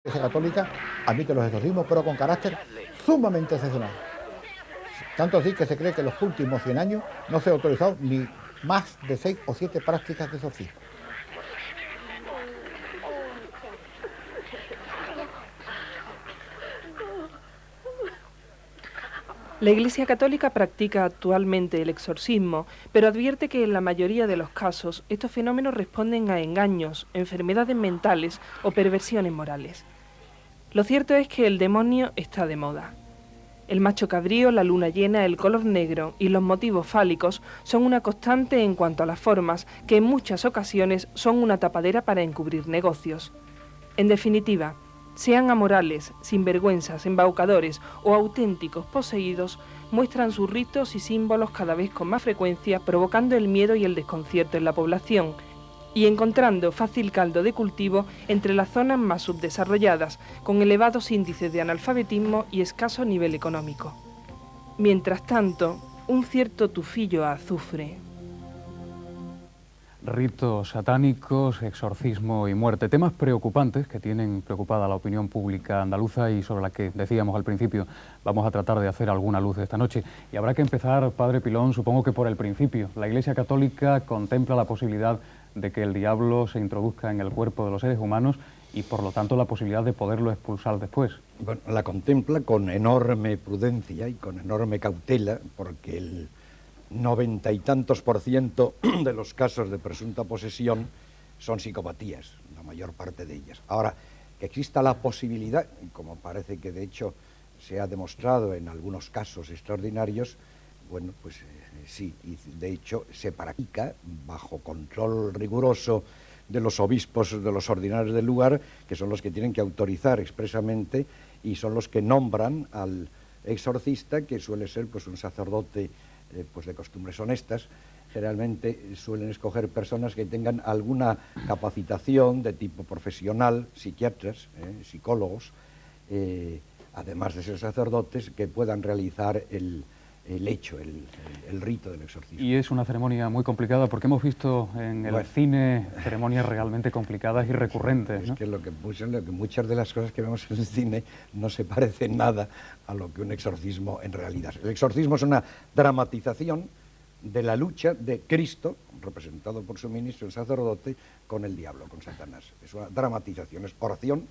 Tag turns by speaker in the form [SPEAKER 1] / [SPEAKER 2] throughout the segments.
[SPEAKER 1] Iglesia Católica admite los exorcismos, pero con carácter sumamente excepcional. Tanto así que se cree que en los últimos 100 años no se ha autorizado ni más de 6 o 7 prácticas de exorcismo.
[SPEAKER 2] La Iglesia Católica practica actualmente el exorcismo, pero advierte que en la mayoría de los casos estos fenómenos responden a engaños, enfermedades mentales o perversiones morales. Lo cierto es que el demonio está de moda. El macho cabrío, la luna llena, el color negro y los motivos fálicos son una constante en cuanto a las formas, que en muchas ocasiones son una tapadera para encubrir negocios. En definitiva, sean amorales, sinvergüenzas, embaucadores o auténticos poseídos, muestran sus ritos y símbolos cada vez con más frecuencia, provocando el miedo y el desconcierto en la población, y encontrando fácil caldo de cultivo entre las zonas más subdesarrolladas, con elevados índices de analfabetismo y escaso nivel económico. Mientras tanto, un cierto tufillo a azufre.
[SPEAKER 3] Ritos satánicos, exorcismo y muerte, temas preocupantes que tienen preocupada la opinión pública andaluza y sobre la que decíamos al principio vamos a tratar de hacer alguna luz esta noche. Y habrá que empezar, Padre Pilón, supongo que por el principio. La Iglesia Católica contempla la posibilidad de que el diablo se introduzca en el cuerpo de los seres humanos y por lo tanto la posibilidad de poderlo expulsar después.
[SPEAKER 4] Bueno, la contempla con enorme prudencia y con enorme cautela, porque el 90 y tantos % de los casos de presunta posesión son psicopatías, la mayor parte de ellas. Ahora, que exista la posibilidad, como parece que de hecho se ha demostrado en algunos casos extraordinarios, bueno, pues sí, y de hecho se practica bajo control riguroso de los obispos de los ordinarios del lugar, que son los que tienen que autorizar expresamente y son los que nombran al exorcista, que suele ser pues un sacerdote pues de costumbres honestas. Generalmente suelen escoger personas que tengan alguna capacitación de tipo profesional, psiquiatras, psicólogos, además de ser sacerdotes, que puedan realizar el hecho, el rito del exorcismo.
[SPEAKER 3] Y es una ceremonia muy complicada porque hemos visto en el cine ceremonias realmente complicadas y recurrentes, ¿no?
[SPEAKER 4] Es que lo que muchas de las cosas que vemos en el cine no se parecen nada a lo que un exorcismo en realidad es. El exorcismo es una dramatización de la lucha de Cristo, representado por su ministro, el sacerdote, con el diablo, con Satanás. Es una dramatización, es oración,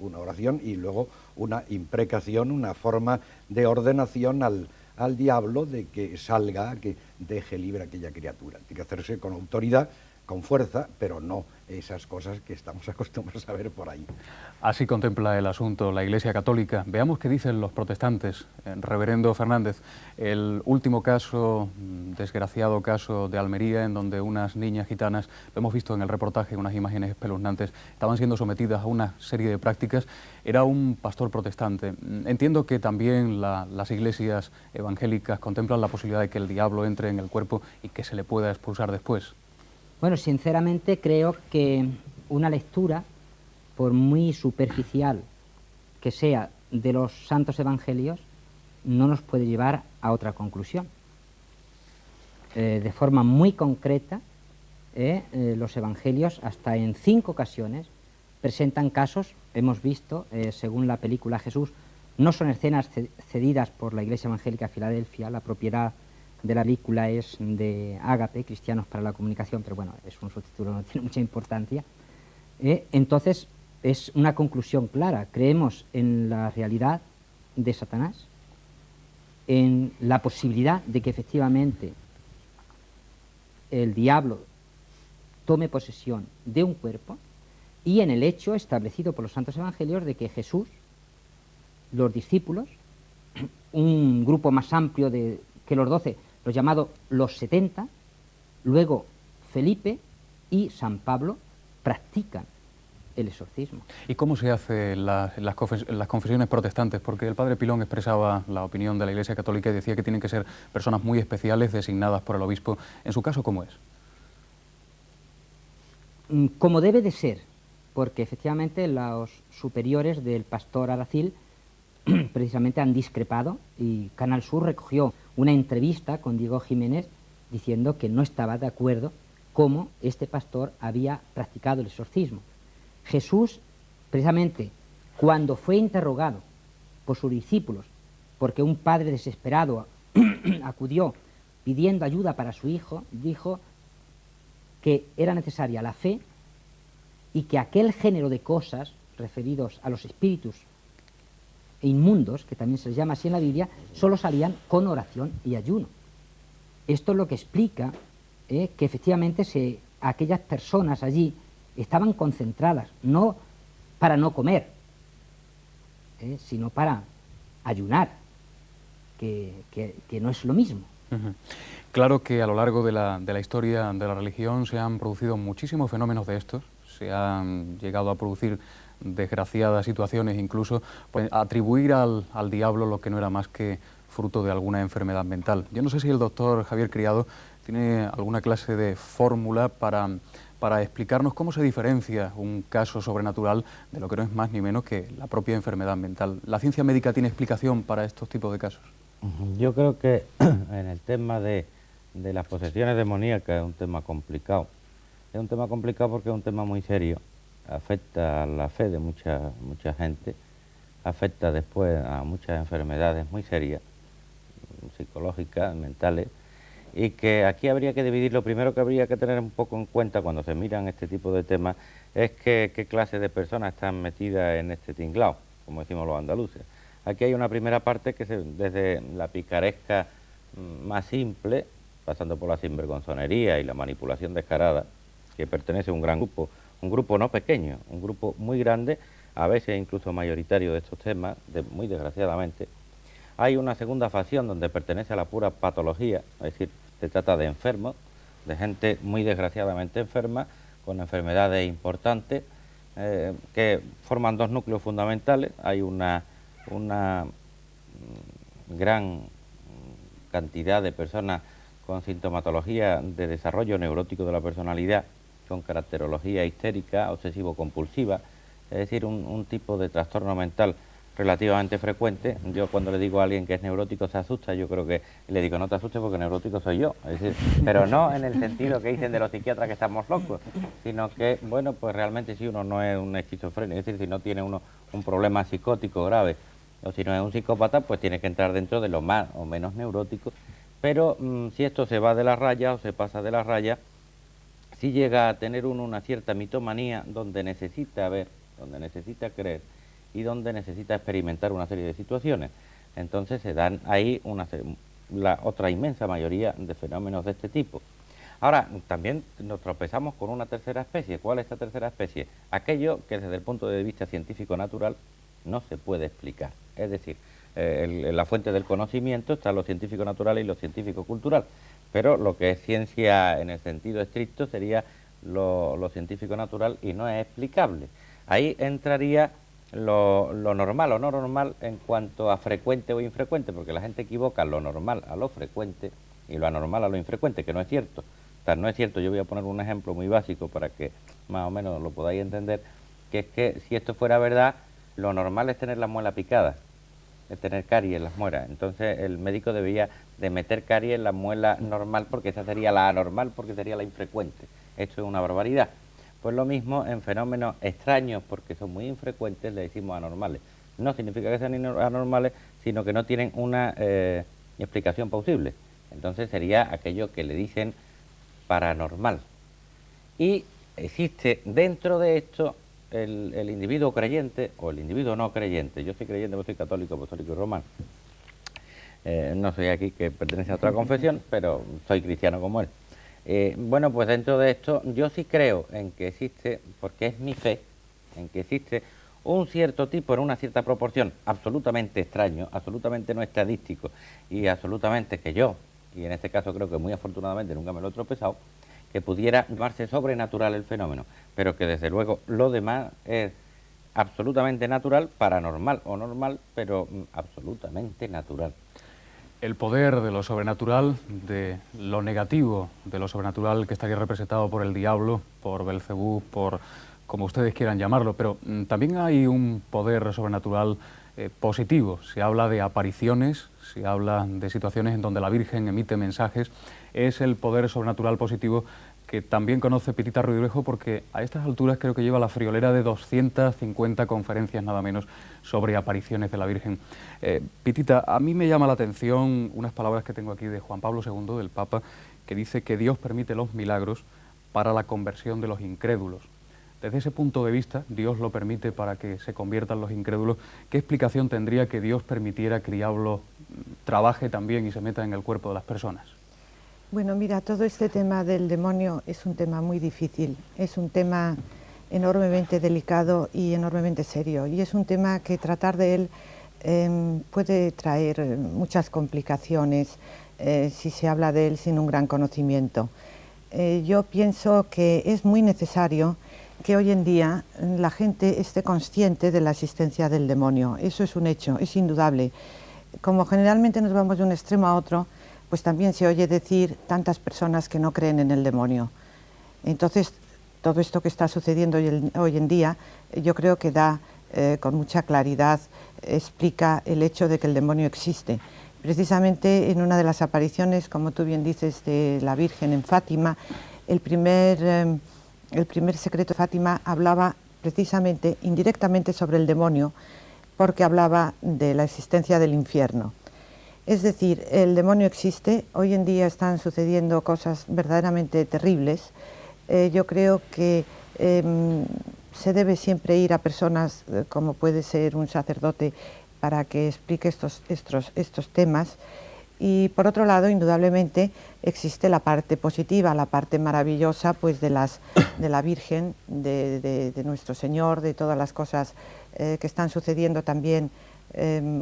[SPEAKER 4] una oración y luego una imprecación, una forma de ordenación al diablo de que salga, que deje libre a aquella criatura. Tiene que hacerse con autoridad, con fuerza, pero no esas cosas que estamos acostumbrados a ver por ahí.
[SPEAKER 3] Así contempla el asunto la Iglesia Católica. Veamos qué dicen los protestantes. Reverendo Fernández, el último caso, desgraciado caso de Almería, en donde unas niñas gitanas, lo hemos visto en el reportaje, unas imágenes espeluznantes, estaban siendo sometidas a una serie de prácticas, era un pastor protestante. Entiendo que también las iglesias evangélicas contemplan la posibilidad de que el diablo entre en el cuerpo y que se le pueda expulsar después.
[SPEAKER 5] Bueno, sinceramente creo que una lectura, por muy superficial que sea, de los santos evangelios, no nos puede llevar a otra conclusión. De forma muy concreta, los evangelios, hasta en 5 ocasiones, presentan casos, hemos visto, según la película Jesús, no son escenas cedidas por la Iglesia Evangélica de Filadelfia, la propiedad de la película es de Ágape, Cristianos para la Comunicación, pero bueno, es un subtítulo, no tiene mucha importancia. Entonces, es una conclusión clara. Creemos en la realidad de Satanás, en la posibilidad de que efectivamente el diablo tome posesión de un cuerpo y en el hecho establecido por los santos evangelios de que Jesús, los discípulos, un grupo más amplio que los 12, los llamados los 70, luego Felipe y San Pablo practican el exorcismo.
[SPEAKER 3] ¿Y cómo se hace las confesiones protestantes? Porque el padre Pilón expresaba la opinión de la Iglesia Católica y decía que tienen que ser personas muy especiales designadas por el obispo. En su caso, ¿cómo es?
[SPEAKER 5] Como debe de ser, porque efectivamente los superiores del pastor Aracil precisamente han discrepado y Canal Sur recogió una entrevista con Diego Jiménez diciendo que no estaba de acuerdo cómo este pastor había practicado el exorcismo. Jesús, precisamente cuando fue interrogado por sus discípulos, porque un padre desesperado acudió pidiendo ayuda para su hijo, dijo que era necesaria la fe y que aquel género de cosas referidos a los espíritus inmundos, que también se les llama así en la Biblia, solo salían con oración y ayuno. Esto es lo que explica que efectivamente aquellas personas allí estaban concentradas, no para no comer, sino para ayunar, que no es lo mismo.
[SPEAKER 3] Claro que a lo largo de la historia de la religión se han producido muchísimos fenómenos de estos, se han llegado a producir desgraciadas situaciones, incluso pues, atribuir al diablo lo que no era más que fruto de alguna enfermedad mental. Yo no sé si el doctor Javier Criado tiene alguna clase de fórmula para explicarnos cómo se diferencia un caso sobrenatural de lo que no es más ni menos que la propia enfermedad mental. ¿La ciencia médica tiene explicación para estos tipos de casos?
[SPEAKER 6] Yo creo que en el tema de las posesiones demoníacas es un tema complicado. Es un tema complicado porque es un tema muy serio, afecta a la fe de mucha gente, afecta después a muchas enfermedades muy serias, psicológicas, mentales, y que aquí habría que dividir. Lo primero que habría que tener un poco en cuenta cuando se miran este tipo de temas es qué clase de personas están metidas en este tinglao, como decimos los andaluces. Aquí hay una primera parte que desde la picaresca más simple, pasando por la sinvergonzonería y la manipulación descarada, que pertenece a un gran grupo, un grupo no pequeño, un grupo muy grande, a veces incluso mayoritario de estos temas, muy desgraciadamente. Hay una segunda facción donde pertenece a la pura patología, es decir, se trata de enfermos, de gente muy desgraciadamente enferma, con enfermedades importantes, que forman dos núcleos fundamentales. Hay una gran cantidad de personas con sintomatología de desarrollo neurótico de la personalidad, con caracterología histérica, obsesivo-compulsiva, es decir, un tipo de trastorno mental relativamente frecuente. Yo cuando le digo a alguien que es neurótico se asusta, yo creo que le digo no te asustes porque neurótico soy yo, es decir, pero no en el sentido que dicen de los psiquiatras que estamos locos, sino que, bueno, pues realmente si uno no es un esquizofrénico, es decir, si no tiene uno un problema psicótico grave, o si no es un psicópata, pues tiene que entrar dentro de lo más o menos neurótico, pero si esto se va de la raya o se pasa de la raya, si llega a tener uno una cierta mitomanía donde necesita ver, donde necesita creer y donde necesita experimentar una serie de situaciones. Entonces se dan ahí la otra inmensa mayoría de fenómenos de este tipo. Ahora, también nos tropezamos con una tercera especie. ¿Cuál es esta tercera especie? Aquello que desde el punto de vista científico-natural no se puede explicar. Es decir, la fuente del conocimiento está lo científico-natural y lo científico-cultural, pero lo que es ciencia en el sentido estricto sería lo científico-natural y no es explicable. Ahí entraría lo normal o no normal en cuanto a frecuente o infrecuente, porque la gente equivoca lo normal a lo frecuente y lo anormal a lo infrecuente, que no es cierto. O sea, no es cierto. Yo voy a poner un ejemplo muy básico para que más o menos lo podáis entender, que es que si esto fuera verdad, lo normal es tener la muela picada, es tener caries en las muelas. Entonces el médico debería de meter caries en la muela normal, porque esa sería la anormal, porque sería la infrecuente. Esto es una barbaridad. Pues lo mismo en fenómenos extraños, porque son muy infrecuentes, le decimos anormales. No significa que sean anormales, sino que no tienen una explicación plausible. Entonces sería aquello que le dicen paranormal. Y existe dentro de esto el individuo creyente o el individuo no creyente. Yo soy creyente, soy católico, apostólico y romano. No soy aquí que pertenece a otra confesión, pero soy cristiano como él. Bueno, pues dentro de esto yo sí creo en que existe, porque es mi fe, en que existe un cierto tipo, en una cierta proporción, absolutamente extraño, absolutamente no estadístico y absolutamente que yo, y en este caso creo que muy afortunadamente nunca me lo he tropezado, que pudiera llamarse sobrenatural el fenómeno, pero que desde luego lo demás es absolutamente natural, paranormal o normal, pero absolutamente natural.
[SPEAKER 3] El poder de lo sobrenatural, de lo negativo de lo sobrenatural que estaría representado por el diablo, por Belcebú, por como ustedes quieran llamarlo, pero también hay un poder sobrenatural positivo. Se habla de apariciones, se habla de situaciones en donde la Virgen emite mensajes. Es el poder sobrenatural positivo que también conoce Pitita Rodrigo, porque a estas alturas creo que lleva la friolera de 250 conferencias nada menos sobre apariciones de la Virgen. Pitita, a mí me llama la atención unas palabras que tengo aquí de Juan Pablo II, del Papa, que dice que Dios permite los milagros para la conversión de los incrédulos. Desde ese punto de vista, Dios lo permite para que se conviertan los incrédulos. ¿Qué explicación tendría que Dios permitiera que el diablo trabaje también y se meta en el cuerpo de las personas?
[SPEAKER 7] Bueno, mira, todo este tema del demonio es un tema muy difícil, es un tema enormemente delicado y enormemente serio, y es un tema que tratar de él puede traer muchas complicaciones si se habla de él sin un gran conocimiento. Yo pienso que es muy necesario que hoy en día la gente esté consciente de la existencia del demonio. Eso es un hecho, es indudable. Como generalmente nos vamos de un extremo a otro, pues también se oye decir tantas personas que no creen en el demonio. Entonces, todo esto que está sucediendo hoy en día, yo creo que da con mucha claridad, explica el hecho de que el demonio existe. Precisamente en una de las apariciones, como tú bien dices, de la Virgen en Fátima, el primer secreto de Fátima hablaba precisamente, indirectamente, sobre el demonio, porque hablaba de la existencia del infierno. Es decir, el demonio existe, hoy en día están sucediendo cosas verdaderamente terribles. Yo creo que se debe siempre ir a personas como puede ser un sacerdote para que explique estos temas. Y por otro lado, indudablemente, existe la parte positiva, la parte maravillosa pues de la Virgen, de nuestro Señor, de todas las cosas que están sucediendo también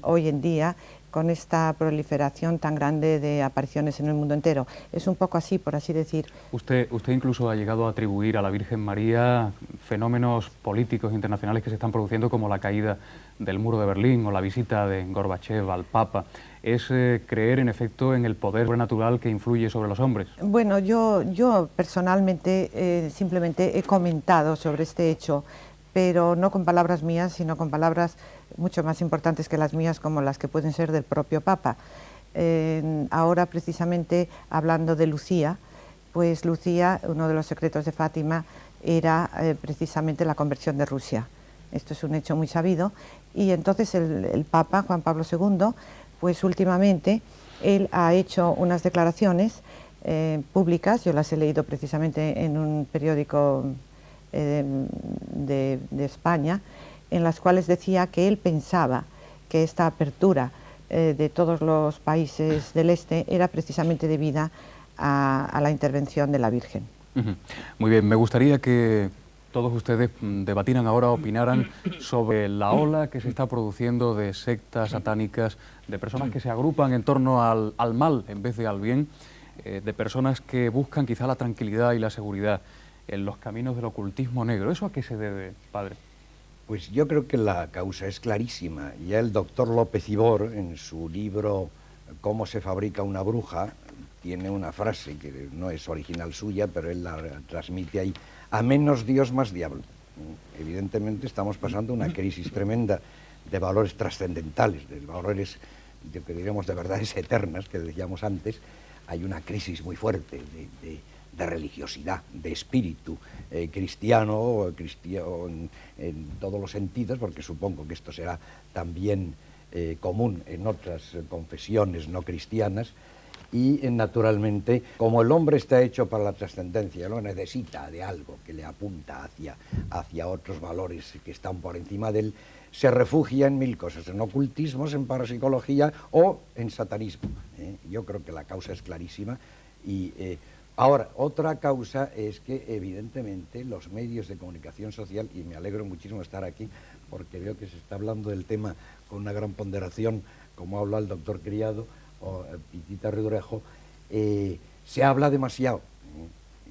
[SPEAKER 7] hoy en día, con esta proliferación tan grande de apariciones en el mundo entero. Es un poco así, por así decir.
[SPEAKER 3] Usted incluso ha llegado a atribuir a la Virgen María fenómenos políticos internacionales que se están produciendo, como la caída del muro de Berlín o la visita de Gorbachev al Papa. ¿Es creer, en efecto, en el poder sobrenatural que influye sobre los hombres?
[SPEAKER 7] Bueno, yo personalmente simplemente he comentado sobre este hecho, pero no con palabras mías, sino con palabras mucho más importantes que las mías, como las que pueden ser del propio Papa. Ahora, precisamente, hablando de Lucía, pues Lucía, uno de los secretos de Fátima, era precisamente la conversión de Rusia. Esto es un hecho muy sabido, y entonces el Papa, Juan Pablo II, pues últimamente, él ha hecho unas declaraciones públicas, yo las he leído precisamente en un periódico de España, en las cuales decía que él pensaba que esta apertura de todos los países del este era precisamente debida a la intervención de la Virgen.
[SPEAKER 3] Muy bien, me gustaría que todos ustedes debatieran ahora, opinaran sobre la ola que se está produciendo de sectas satánicas, de personas que se agrupan en torno al mal en vez de al bien, de personas que buscan quizá la tranquilidad y la seguridad en los caminos del ocultismo negro. ¿Eso a qué se debe, padre?
[SPEAKER 4] Pues yo creo que la causa es clarísima. Ya el doctor López Ibor, en su libro Cómo se fabrica una bruja, tiene una frase que no es original suya, pero él la transmite ahí: a menos Dios, más diablo. Evidentemente estamos pasando una crisis tremenda de valores trascendentales, de valores, que diríamos, de verdades eternas, que decíamos antes. Hay una crisis muy fuerte de religiosidad, de espíritu cristiano en todos los sentidos, porque supongo que esto será también común en otras confesiones no cristianas. Y naturalmente, como el hombre está hecho para la trascendencia, lo necesita de algo que le apunta hacia otros valores que están por encima de él, se refugia en mil cosas, en ocultismos, en parapsicología o en satanismo. Yo creo que la causa es clarísima. Y ahora, otra causa es que evidentemente los medios de comunicación social, y me alegro muchísimo de estar aquí porque veo que se está hablando del tema con una gran ponderación, como habla el doctor Criado o Pitita Rodrigo, se habla demasiado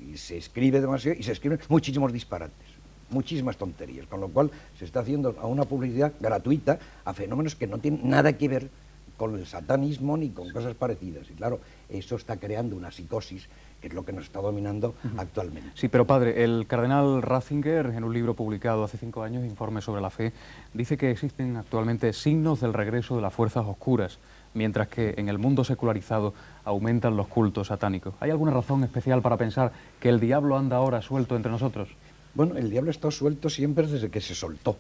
[SPEAKER 4] y se escribe demasiado y se escriben muchísimos disparates, muchísimas tonterías, con lo cual se está haciendo una publicidad gratuita a fenómenos que no tienen nada que ver con el satanismo ni con cosas parecidas. Y claro, eso está creando una psicosis que es lo que nos está dominando actualmente.
[SPEAKER 3] Sí, pero padre, el cardenal Ratzinger, en un libro publicado hace 5 años, Informe sobre la Fe, dice que existen actualmente signos del regreso de las fuerzas oscuras, mientras que en el mundo secularizado aumentan los cultos satánicos. ¿Hay alguna razón especial para pensar que el diablo anda ahora suelto entre nosotros?
[SPEAKER 4] Bueno, el diablo está suelto siempre desde que se soltó.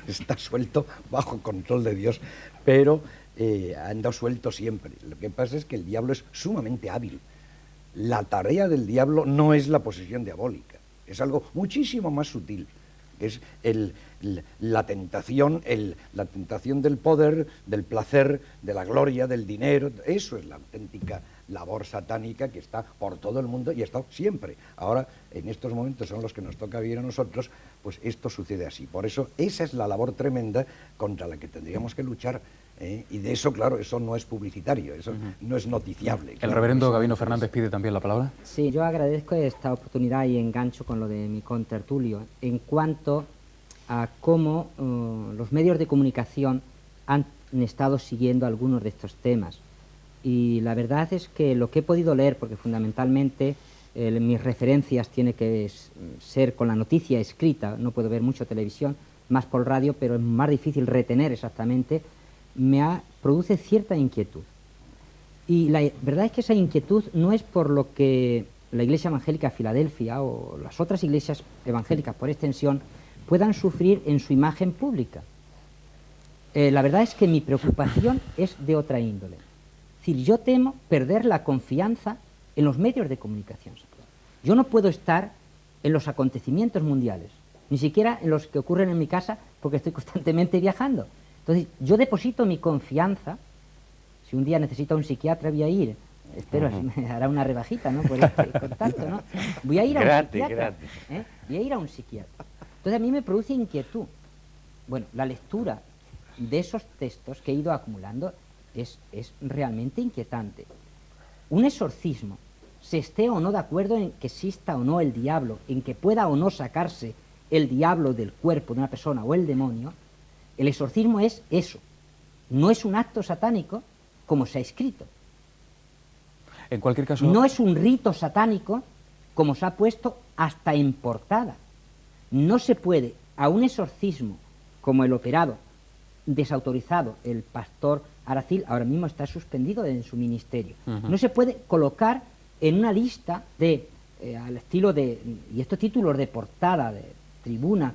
[SPEAKER 4] Está suelto bajo control de Dios, pero anda suelto siempre. Lo que pasa es que el diablo es sumamente hábil. La tarea del diablo no es la posesión diabólica, es algo muchísimo más sutil. Es la tentación del poder, del placer, de la gloria, del dinero. Eso es la auténtica labor satánica que está por todo el mundo y ha estado siempre. Ahora, en estos momentos son los que nos toca vivir a nosotros, pues esto sucede así. Por eso, esa es la labor tremenda contra la que tendríamos que luchar. Y de eso, claro, eso no es publicitario, eso no es noticiable.
[SPEAKER 3] ¿El reverendo Gabino Fernández pide también la palabra?
[SPEAKER 5] Sí, yo agradezco esta oportunidad y engancho con lo de mi contertulio en cuanto a cómo los medios de comunicación han estado siguiendo algunos de estos temas. Y la verdad es que lo que he podido leer, porque fundamentalmente mis referencias tienen que ser con la noticia escrita, no puedo ver mucho televisión, más por radio, pero es más difícil retener exactamente, produce cierta inquietud. Y la verdad es que esa inquietud no es por lo que la Iglesia Evangélica de Filadelfia o las otras iglesias evangélicas por extensión puedan sufrir en su imagen pública. La verdad es que mi preocupación es de otra índole. Es decir, yo temo perder la confianza en los medios de comunicación. Yo no puedo estar en los acontecimientos mundiales, ni siquiera en los que ocurren en mi casa, porque estoy constantemente viajando. Entonces, yo deposito mi confianza. Si un día necesito a un psiquiatra, voy a ir. Espero, me hará una rebajita, ¿no? Por este contacto, ¿no? Voy a ir a un psiquiatra. Voy a ir a un psiquiatra. Entonces, a mí me produce inquietud. Bueno, la lectura de esos textos que he ido acumulando es realmente inquietante. Un exorcismo, se esté o no de acuerdo en que exista o no el diablo, en que pueda o no sacarse el diablo del cuerpo de una persona o el demonio, el exorcismo es eso, no es un acto satánico como se ha escrito.
[SPEAKER 3] En cualquier caso...
[SPEAKER 5] No es un rito satánico como se ha puesto hasta en portada. No se puede a un exorcismo como el operado, desautorizado, el pastor Aracil, ahora mismo está suspendido en su ministerio. No se puede colocar en una lista de, al estilo de, y estos títulos de portada, de tribuna,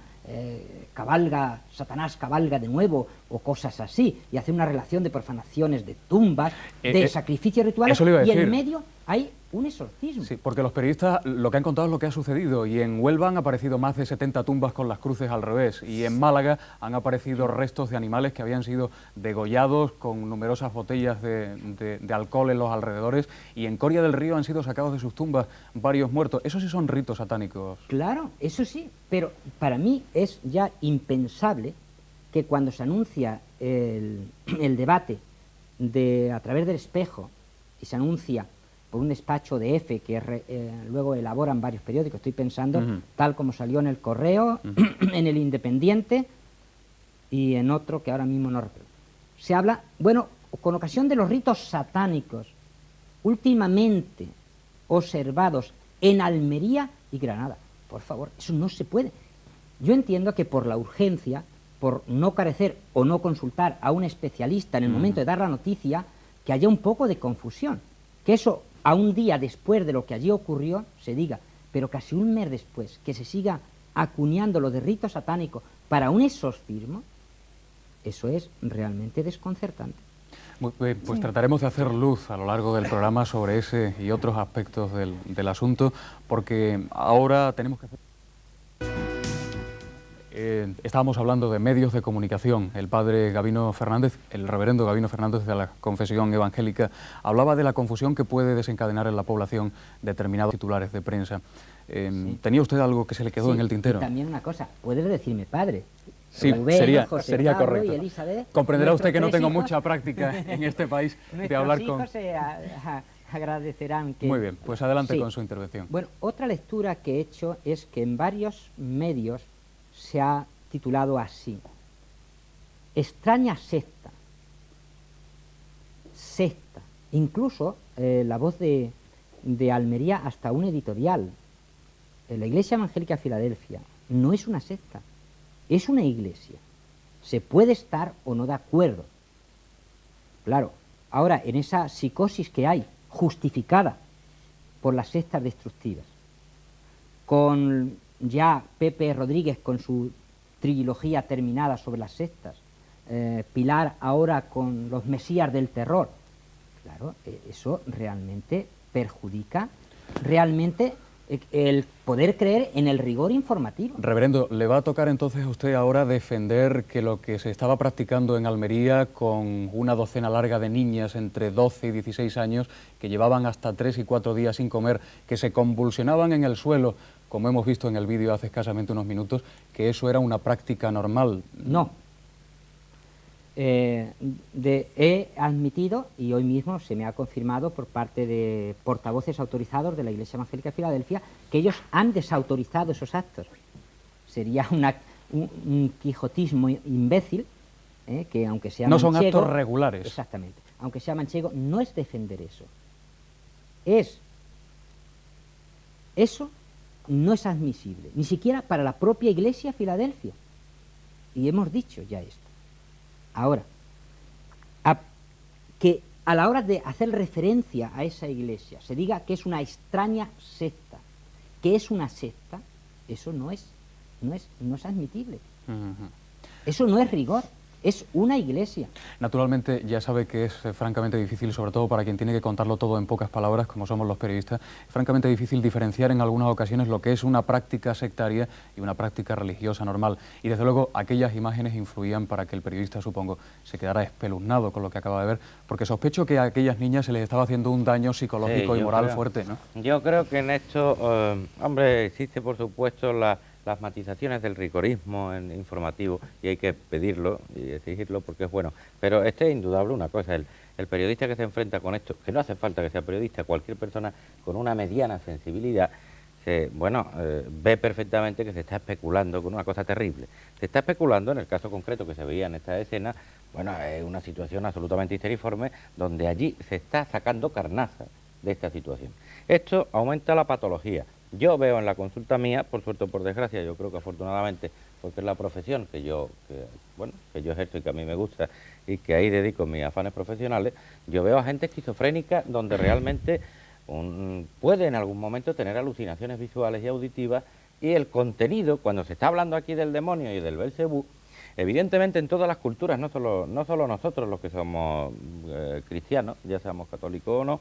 [SPEAKER 5] cabalga, Satanás cabalga de nuevo, o cosas así, y hace una relación de profanaciones, de tumbas, de sacrificios rituales, y en medio hay un exorcismo.
[SPEAKER 3] Sí, porque los periodistas lo que han contado es lo que ha sucedido, y en Huelva han aparecido más de 70 tumbas con las cruces al revés, y en Málaga han aparecido restos de animales que habían sido degollados con numerosas botellas de alcohol en los alrededores, y en Coria del Río han sido sacados de sus tumbas varios muertos. Esos sí son ritos satánicos.
[SPEAKER 5] Claro, eso sí, pero para mí es ya impensable que cuando se anuncia el debate a través del Espejo, y se anuncia por un despacho de EFE que luego elaboran varios periódicos, estoy pensando, tal como salió en El Correo, en El Independiente y en otro que ahora mismo no recuerdo. Se habla, bueno, con ocasión de los ritos satánicos últimamente observados en Almería y Granada. Por favor, eso no se puede. Yo entiendo que por la urgencia, por no carecer o no consultar a un especialista en el momento de dar la noticia, que haya un poco de confusión. Que eso, a un día después de lo que allí ocurrió, se diga, pero casi un mes después, que se siga acuñando lo de rito satánico para un exorcismo, eso es realmente desconcertante.
[SPEAKER 3] Muy bien, pues trataremos de hacer luz a lo largo del programa sobre ese y otros aspectos del asunto, porque ahora tenemos que hacer... estábamos hablando de medios de comunicación. El padre Gabino Fernández, el reverendo Gabino Fernández de la Confesión Evangélica, hablaba de la confusión que puede desencadenar en la población determinados titulares de prensa. ¿Tenía usted algo que se le quedó en el tintero?
[SPEAKER 5] Y también una cosa, puedes decirme padre.
[SPEAKER 3] Sí,
[SPEAKER 5] Rubén,
[SPEAKER 3] sería
[SPEAKER 5] Pablo
[SPEAKER 3] correcto.
[SPEAKER 5] Y Elizabeth,
[SPEAKER 3] comprenderá usted que no tengo
[SPEAKER 5] hijos,
[SPEAKER 3] mucha práctica en este país de hablar con...
[SPEAKER 5] Nuestros hijos agradecerán que...
[SPEAKER 3] Muy bien, pues adelante con su intervención.
[SPEAKER 5] Bueno, otra lectura que he hecho es que en varios medios se ha titulado así: extraña secta. secta. Incluso La Voz de Almería, hasta un editorial. La Iglesia Evangélica de Filadelfia no es una secta, es una iglesia. Se puede estar o no de acuerdo. Claro, ahora en esa psicosis que hay, justificada por las sectas destructivas, con ya Pepe Rodríguez con su trilogía terminada sobre las sectas, Pilar ahora con los mesías del terror, claro, eso realmente perjudica realmente el poder creer en el rigor informativo.
[SPEAKER 3] Reverendo, ¿le va a tocar entonces a usted ahora defender que lo que se estaba practicando en Almería con una docena larga de niñas entre 12 y 16 años que llevaban hasta 3 y 4 días sin comer, que se convulsionaban en el suelo, como hemos visto en el vídeo hace escasamente unos minutos, que eso era una práctica normal?
[SPEAKER 5] No. He admitido, y hoy mismo se me ha confirmado por parte de portavoces autorizados de la Iglesia Evangélica de Filadelfia, que ellos han desautorizado esos actos. Sería un quijotismo imbécil, que aunque sea
[SPEAKER 3] no
[SPEAKER 5] manchego...
[SPEAKER 3] son actos regulares.
[SPEAKER 5] Exactamente. Aunque sea manchego, no es defender eso. Eso no es admisible, ni siquiera para la propia Iglesia de Filadelfia. Y hemos dicho ya esto. Ahora, que a la hora de hacer referencia a esa iglesia se diga que es una extraña secta, que es una secta, eso no es admitible. Eso no es rigor. Es una iglesia.
[SPEAKER 3] Naturalmente, ya sabe que es francamente difícil, sobre todo para quien tiene que contarlo todo en pocas palabras, como somos los periodistas, es francamente difícil diferenciar en algunas ocasiones lo que es una práctica sectaria y una práctica religiosa normal. Y desde luego, aquellas imágenes influían para que el periodista, supongo, se quedara espeluznado con lo que acaba de ver, porque sospecho que a aquellas niñas se les estaba haciendo un daño psicológico y moral fuerte, ¿no?
[SPEAKER 6] Yo creo que en esto, hombre, existe por supuesto las matizaciones del rigorismo informativo, y hay que pedirlo y exigirlo porque es bueno, pero es indudable una cosa, el periodista que se enfrenta con esto, que no hace falta que sea periodista, cualquier persona con una mediana sensibilidad, ve perfectamente que se está especulando con una cosa terrible. Se está especulando, en el caso concreto que se veía en esta escena, es una situación absolutamente histeriforme, donde allí se está sacando carnaza de esta situación. Esto aumenta la patología. Yo veo en la consulta mía, por suerte o por desgracia, yo creo que afortunadamente, porque es la profesión que yo ejerzo y que a mí me gusta y que ahí dedico mis afanes profesionales, yo veo a gente esquizofrénica donde realmente puede en algún momento tener alucinaciones visuales y auditivas, y el contenido, cuando se está hablando aquí del demonio y del Belcebú, evidentemente en todas las culturas, no solo nosotros los que somos cristianos, ya seamos católicos o no,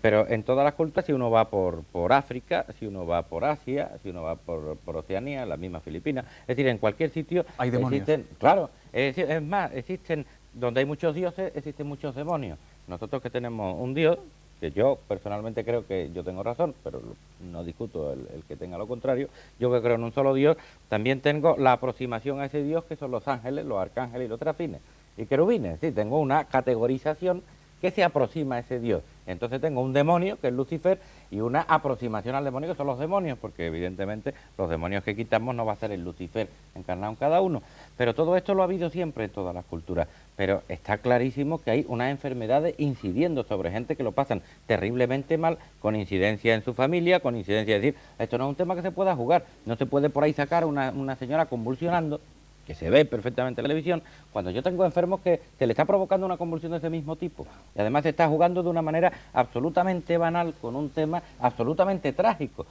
[SPEAKER 6] pero en todas las culturas, si uno va por África, si uno va por Asia, si uno va por Oceanía, las mismas Filipinas, es decir, en cualquier sitio
[SPEAKER 3] hay demonios.
[SPEAKER 6] Existen, claro, es más, existen, donde hay muchos dioses, existen muchos demonios. Nosotros que tenemos un dios, que yo personalmente creo que yo tengo razón, pero no discuto el que tenga lo contrario, yo que creo en un solo dios, también tengo la aproximación a ese dios que son los ángeles, los arcángeles y los serafines y querubines, es decir, tengo una categorización que se aproxima a ese dios. Entonces tengo un demonio, que es Lucifer, y una aproximación al demonio, que son los demonios, porque evidentemente los demonios que quitamos no va a ser el Lucifer encarnado en cada uno. Pero todo esto lo ha habido siempre en todas las culturas. Pero está clarísimo que hay unas enfermedades incidiendo sobre gente que lo pasan terriblemente mal, con incidencia en su familia, con incidencia, es decir, esto no es un tema que se pueda jugar, no se puede por ahí sacar una señora convulsionando, que se ve perfectamente en la televisión, cuando yo tengo enfermos que se le está provocando una convulsión de ese mismo tipo. Y además se está jugando de una manera absolutamente banal con un tema absolutamente trágico.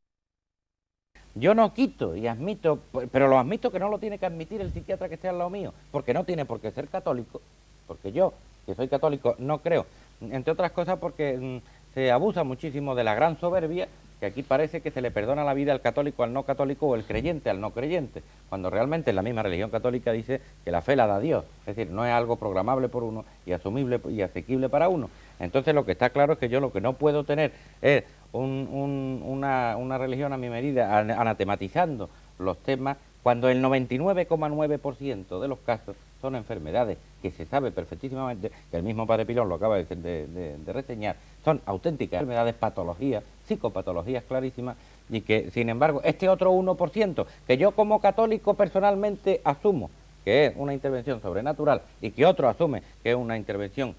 [SPEAKER 6] Yo no quito y admito, pero lo admito que no lo tiene que admitir el psiquiatra que esté al lado mío, porque no tiene por qué ser católico, porque yo, que soy católico, no creo, entre otras cosas porque se abusa muchísimo de la gran soberbia, que aquí parece que se le perdona la vida al católico al no católico o el creyente al no creyente, cuando realmente la misma religión católica dice que la fe la da Dios, es decir, no es algo programable por uno y asumible y asequible para uno. Entonces lo que está claro es que yo lo que no puedo tener es una religión a mi medida anatematizando los temas, cuando el 99,9% de los casos son enfermedades que se sabe perfectísimamente, que el mismo padre Pilón lo acaba de reseñar, son auténticas enfermedades, patologías, psicopatologías clarísimas, y que, sin embargo, este otro 1%, que yo como católico personalmente asumo que es una intervención sobrenatural y que otro asume que es una intervención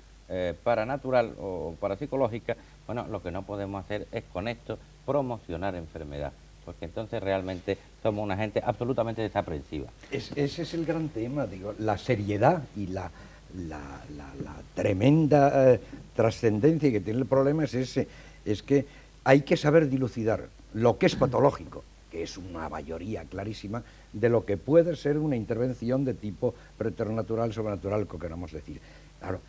[SPEAKER 6] paranatural o parapsicológica, bueno, lo que no podemos hacer es con esto promocionar enfermedad, porque entonces realmente somos una gente absolutamente desaprensiva.
[SPEAKER 4] Ese es el gran tema, digo, la seriedad y la tremenda trascendencia que tiene el problema es ese, es que hay que saber dilucidar lo que es patológico, que es una mayoría clarísima, de lo que puede ser una intervención de tipo preternatural, sobrenatural, que queramos decir. Claro,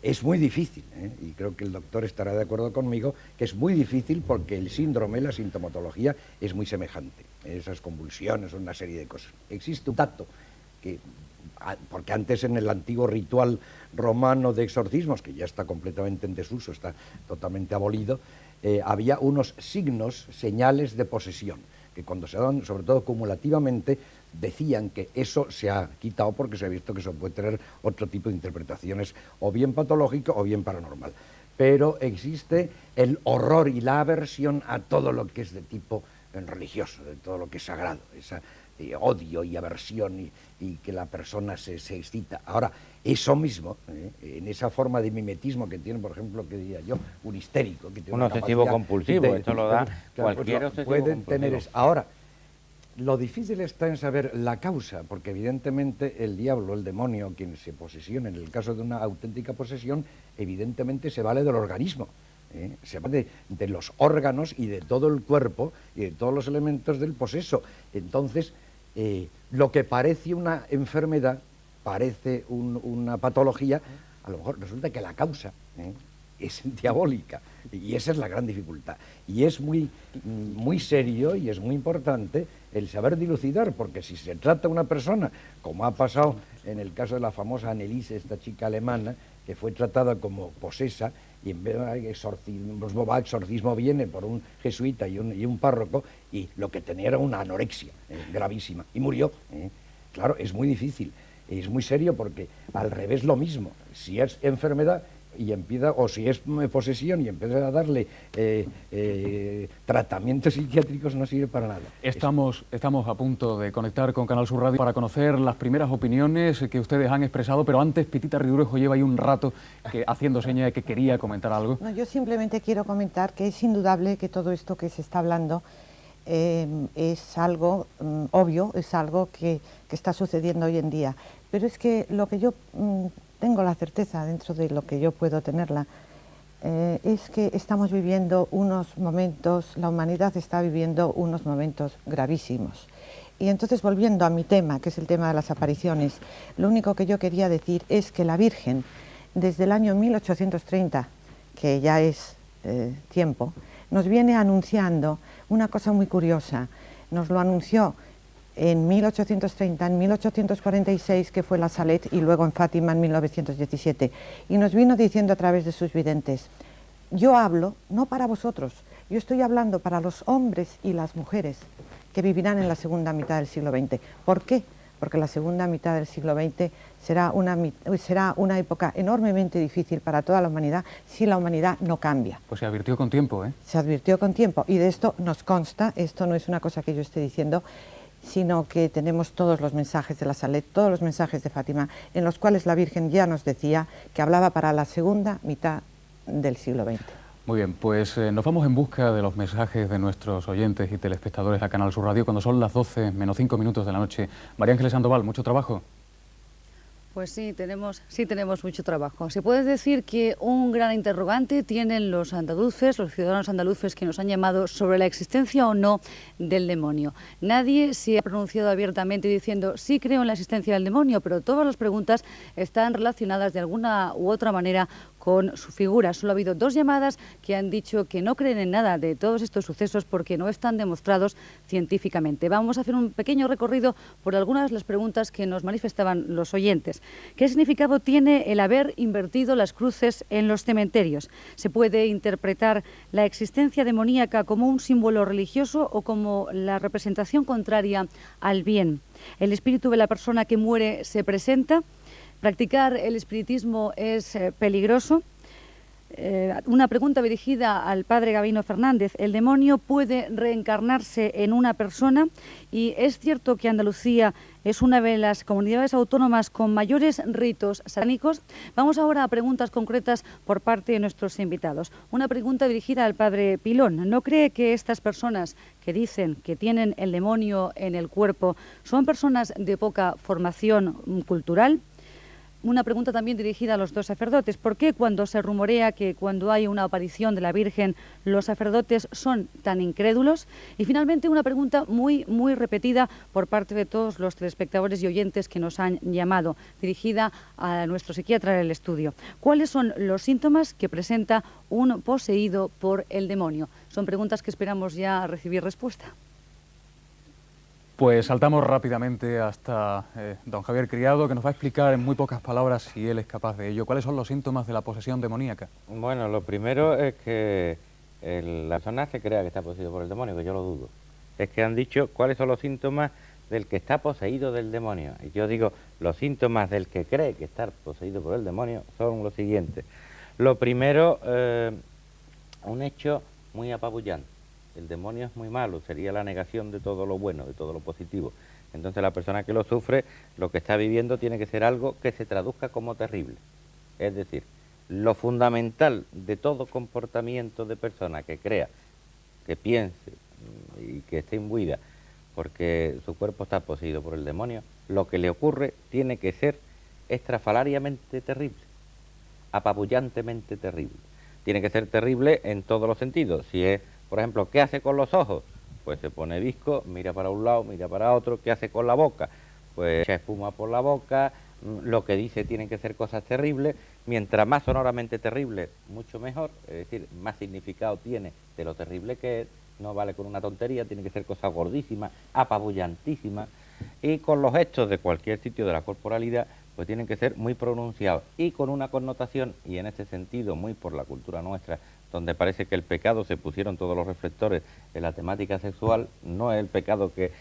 [SPEAKER 4] es muy difícil, y creo que el doctor estará de acuerdo conmigo, que es muy difícil porque el síndrome, la sintomatología, es muy semejante. Esas convulsiones, una serie de cosas. Existe un dato que, porque antes en el antiguo ritual romano de exorcismos, que ya está completamente en desuso, está totalmente abolido, había unos signos, señales de posesión, que cuando se daban, sobre todo cumulativamente, decían que eso se ha quitado porque se ha visto que eso puede tener otro tipo de interpretaciones, o bien patológico o bien paranormal. Pero existe el horror y la aversión a todo lo que es de tipo religioso, de todo lo que es sagrado, esa odio y aversión y que la persona se excita. Ahora, eso mismo, en esa forma de mimetismo que tiene, por ejemplo, que diría yo, un histérico, que tiene
[SPEAKER 6] un obsesivo compulsivo, esto lo da cualquier obsesivo
[SPEAKER 4] puede
[SPEAKER 6] compulsivo.
[SPEAKER 4] tener eso. Ahora, lo difícil está en saber la causa, porque evidentemente el diablo, el demonio, quien se posesiona, en el caso de una auténtica posesión, evidentemente se vale del organismo. Se vale de los órganos y de todo el cuerpo y de todos los elementos del poseso. Entonces, lo que parece una enfermedad, parece una patología, a lo mejor resulta que la causa es diabólica, y esa es la gran dificultad. Y es muy serio y es muy importante el saber dilucidar, porque si se trata de una persona, como ha pasado en el caso de la famosa Anneliese, esta chica alemana, que fue tratada como posesa, y en vez de exorcismo viene por un jesuita y un párroco, y lo que tenía era una anorexia gravísima, y murió. Claro, es muy difícil, es muy serio, porque al revés lo mismo, si es enfermedad y empieza, o si es posesión y empieza a darle tratamientos psiquiátricos, no sirve para nada.
[SPEAKER 3] Estamos a punto de conectar con Canal Sur Radio para conocer las primeras opiniones que ustedes han expresado, pero antes Pitita Ridruejo lleva ahí un rato haciendo seña de que quería comentar algo.
[SPEAKER 7] No, yo simplemente quiero comentar que es indudable que todo esto que se está hablando es algo obvio, es algo que está sucediendo hoy en día, pero es que lo que yo tengo la certeza, dentro de lo que yo puedo tenerla, es que estamos viviendo unos momentos, la humanidad está viviendo unos momentos gravísimos. Y entonces, volviendo a mi tema, que es el tema de las apariciones, lo único que yo quería decir es que la Virgen, desde el año 1830, que ya es tiempo, nos viene anunciando una cosa muy curiosa. Nos lo anunció en 1830, en 1846, que fue la Salet, y luego en Fátima en 1917. Y nos vino diciendo a través de sus videntes: yo hablo no para vosotros, yo estoy hablando para los hombres y las mujeres que vivirán en la segunda mitad del siglo XX. ¿Por qué? Porque la segunda mitad del siglo XX será una época enormemente difícil para toda la humanidad si la humanidad no cambia.
[SPEAKER 3] Pues se advirtió con tiempo, ¿eh?
[SPEAKER 7] Se advirtió con tiempo, y de esto nos consta, esto no es una cosa que yo esté diciendo, sino que tenemos todos los mensajes de la Salet, todos los mensajes de Fátima, en los cuales la Virgen ya nos decía que hablaba para la segunda mitad del siglo XX.
[SPEAKER 3] Muy bien, pues nos vamos en busca de los mensajes de nuestros oyentes y telespectadores a Canal Sur Radio cuando son las 12 menos 5 minutos de la noche. María Ángeles Sandoval, ¿mucho trabajo?
[SPEAKER 8] Pues sí, tenemos mucho trabajo. Se puede decir que un gran interrogante tienen los andaluces, los ciudadanos andaluces que nos han llamado sobre la existencia o no del demonio. Nadie se ha pronunciado abiertamente diciendo sí creo en la existencia del demonio, pero todas las preguntas están relacionadas de alguna u otra manera con su figura. Solo ha habido 2 llamadas que han dicho que no creen en nada de todos estos sucesos porque no están demostrados científicamente. Vamos a hacer un pequeño recorrido por algunas de las preguntas que nos manifestaban los oyentes. ¿Qué significado tiene el haber invertido las cruces en los cementerios? ¿Se puede interpretar la existencia demoníaca como un símbolo religioso o como la representación contraria al bien? ¿El espíritu de la persona que muere se presenta? ¿Practicar el espiritismo es peligroso? Una pregunta dirigida al padre Gabino Fernández. ¿El demonio puede reencarnarse en una persona? Y es cierto que Andalucía es una de las comunidades autónomas con mayores ritos satánicos. Vamos ahora a preguntas concretas por parte de nuestros invitados. Una pregunta dirigida al padre Pilón. ¿No cree que estas personas que dicen que tienen el demonio en el cuerpo son personas de poca formación cultural? Una pregunta también dirigida a los dos sacerdotes. ¿Por qué cuando se rumorea que cuando hay una aparición de la Virgen los sacerdotes son tan incrédulos? Y finalmente una pregunta muy repetida por parte de todos los telespectadores y oyentes que nos han llamado, dirigida a nuestro psiquiatra en el estudio. ¿Cuáles son los síntomas que presenta un poseído por el demonio? Son preguntas que esperamos ya recibir respuesta.
[SPEAKER 3] Pues saltamos rápidamente hasta don Javier Criado, que nos va a explicar en muy pocas palabras, si él es capaz de ello, cuáles son los síntomas de la posesión demoníaca.
[SPEAKER 6] Bueno, lo primero es que la persona se crea que está poseído por el demonio, que yo lo dudo. Es que han dicho cuáles son los síntomas del que está poseído del demonio. Y yo digo, los síntomas del que cree que está poseído por el demonio son los siguientes. Lo primero, un hecho muy apabullante. El demonio es muy malo, sería la negación de todo lo bueno, de todo lo positivo. Entonces la persona que lo sufre, lo que está viviendo tiene que ser algo que se traduzca como terrible. Es decir, lo fundamental de todo comportamiento de persona que crea, que piense y que esté imbuida porque su cuerpo está poseído por el demonio, lo que le ocurre tiene que ser estrafalariamente terrible, apabullantemente terrible. Tiene que ser terrible en todos los sentidos. Si es, por ejemplo, ¿qué hace con los ojos? Pues se pone visco, mira para un lado, mira para otro. ¿Qué hace con la boca? Pues echa espuma por la boca. Lo que dice tienen que ser cosas terribles. Mientras más sonoramente terrible, mucho mejor. Es decir, más significado tiene de lo terrible que es. No vale con una tontería, tiene que ser cosas gordísimas, apabullantísimas. Y con los hechos de cualquier sitio de la corporalidad, pues tienen que ser muy pronunciados y con una connotación, y en este sentido muy por la cultura nuestra, donde parece que el pecado se pusieron todos los reflectores en la temática sexual. No es el pecado que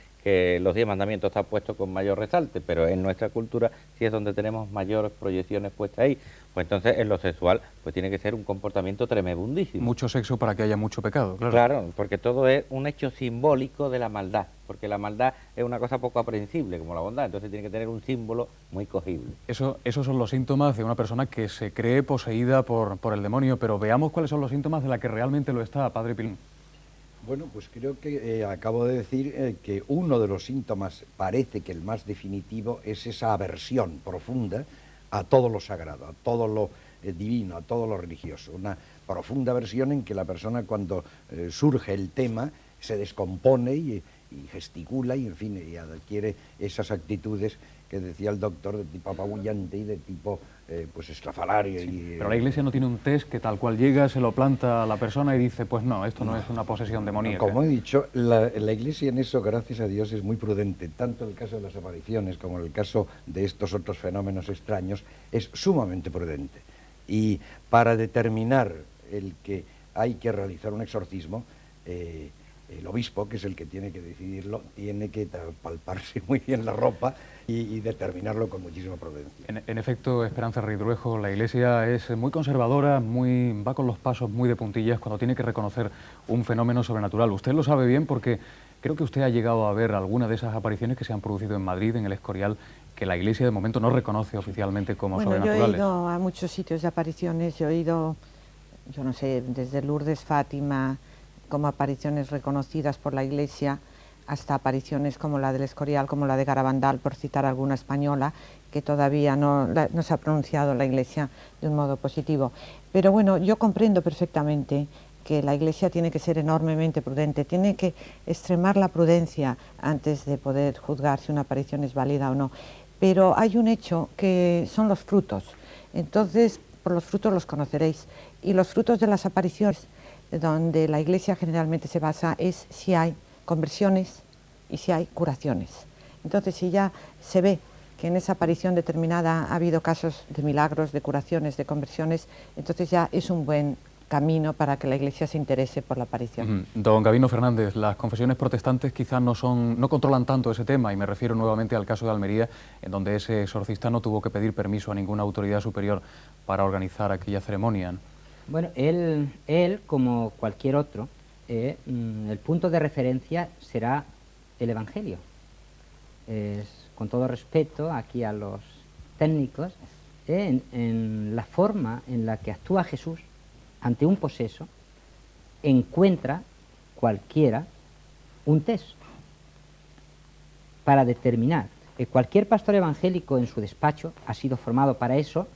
[SPEAKER 6] los 10 mandamientos está puesto con mayor resalte, pero en nuestra cultura sí es donde tenemos mayores proyecciones puestas ahí. Pues entonces en lo sexual pues tiene que ser un comportamiento tremebundísimo.
[SPEAKER 3] Mucho sexo para que haya mucho pecado, claro.
[SPEAKER 6] Claro, porque todo es un hecho simbólico de la maldad, porque la maldad es una cosa poco aprehensible como la bondad, entonces tiene que tener un símbolo muy cogible.
[SPEAKER 3] Esos son los síntomas de una persona que se cree poseída por el demonio, pero veamos cuáles son los síntomas de la que realmente lo está, padre Pilón.
[SPEAKER 4] Bueno, pues creo que acabo de decir que uno de los síntomas, parece que el más definitivo, es esa aversión profunda a todo lo sagrado, a todo lo divino, a todo lo religioso. Una profunda aversión en que la persona, cuando surge el tema, se descompone y gesticula y, en fin, y adquiere esas actitudes que decía el doctor, de tipo apabullante y de tipo pues estrafalario.
[SPEAKER 3] Sí, pero la Iglesia no tiene un test que tal cual llega, se lo planta a la persona y dice, pues no, esto no es una posesión demoníaca.
[SPEAKER 4] Como he dicho, la Iglesia en eso, gracias a Dios, es muy prudente, tanto en el caso de las apariciones como en el caso de estos otros fenómenos extraños, es sumamente prudente. Y para determinar el que hay que realizar un exorcismo, el obispo, que es el que tiene que decidirlo, tiene que palparse muy bien la ropa y determinarlo con muchísima prudencia.
[SPEAKER 3] En efecto, Esperanza Ridruejo, la Iglesia es muy conservadora, va con los pasos muy de puntillas cuando tiene que reconocer un fenómeno sobrenatural. Usted lo sabe bien porque creo que usted ha llegado a ver alguna de esas apariciones que se han producido en Madrid, en el Escorial, que la Iglesia de momento no reconoce oficialmente como sobrenaturales.
[SPEAKER 7] Yo he ido a muchos sitios de apariciones, yo he ido, yo no sé, desde Lourdes, Fátima, como apariciones reconocidas por la Iglesia, hasta apariciones como la del Escorial, como la de Garabandal, por citar alguna española, que todavía no se ha pronunciado la Iglesia de un modo positivo. Pero bueno, yo comprendo perfectamente que la Iglesia tiene que ser enormemente prudente, tiene que extremar la prudencia antes de poder juzgar si una aparición es válida o no. Pero hay un hecho que son los frutos. Entonces, por los frutos los conoceréis. Y los frutos de las apariciones, donde la Iglesia generalmente se basa, es si hay conversiones y si hay curaciones. Entonces, si ya se ve que en esa aparición determinada ha habido casos de milagros, de curaciones, de conversiones, entonces ya es un buen camino para que la Iglesia se interese por la aparición.
[SPEAKER 3] Don Gabino Fernández, las confesiones protestantes quizás no controlan tanto ese tema, y me refiero nuevamente al caso de Almería, en donde ese exorcista no tuvo que pedir permiso a ninguna autoridad superior para organizar aquella ceremonia.
[SPEAKER 5] Bueno, él como cualquier otro, el punto de referencia será el Evangelio. Con todo respeto aquí a los técnicos, en la forma en la que actúa Jesús ante un poseso, encuentra cualquiera un test para determinar. Cualquier pastor evangélico en su despacho ha sido formado para eso.